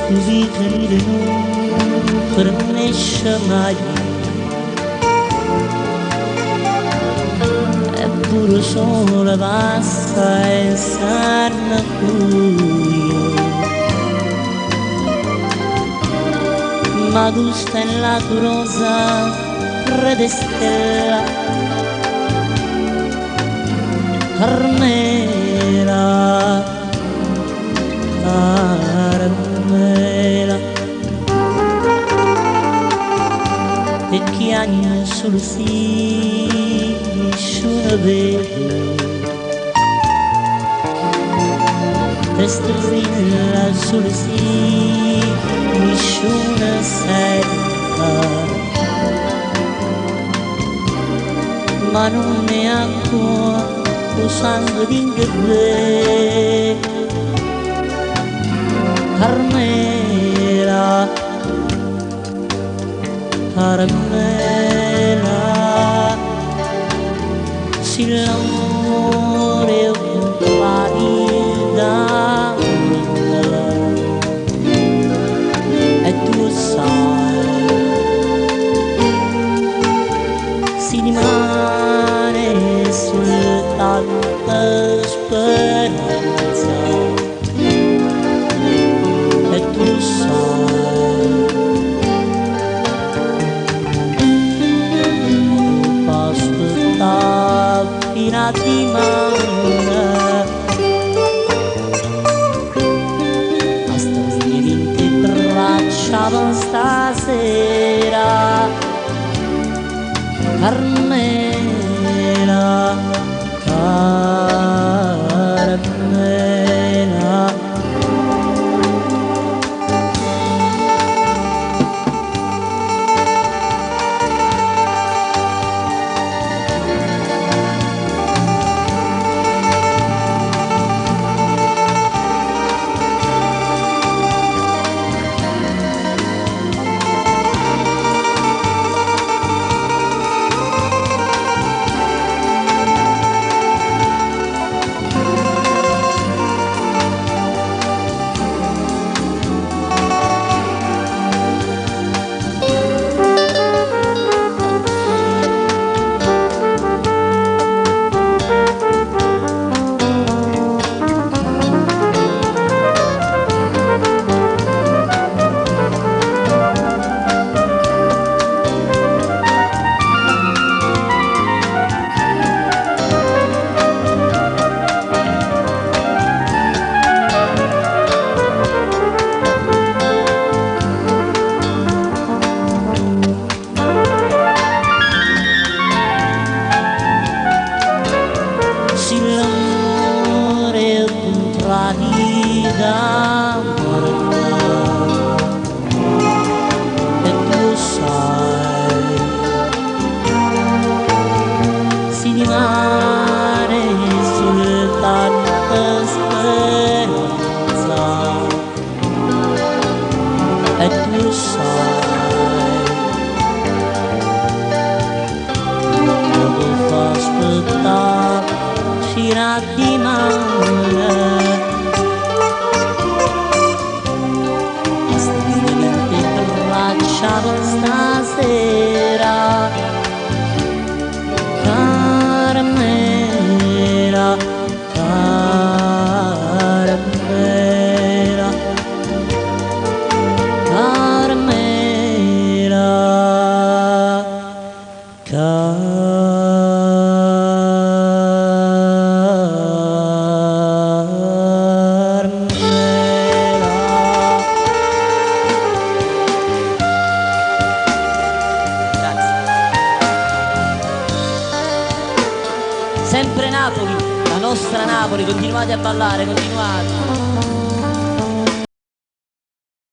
scusi che non permesce mai, eppure solo basta esserne qui. Ma tu stella tu rosa re de stella Carmela, Carmela, e che anni sul si sciuna vede e strisilla sul si sciuna secca, ma non è ancora o sangue di inghibbe. Carmela, Carmela, si l'amore valida e tu sai, si rimane soltanto speranza e tu sai, aspettare fino a dimane a stare in te braccia stasera. Carmela, Carmela, da morte e tu sai, si rimane soltanto speranza e tu sai, dopo fa aspettare fino a dimane. Stasera, Carmela, Carmela, Carmela, sempre Napoli, la nostra Napoli, continuate a ballare, continuate.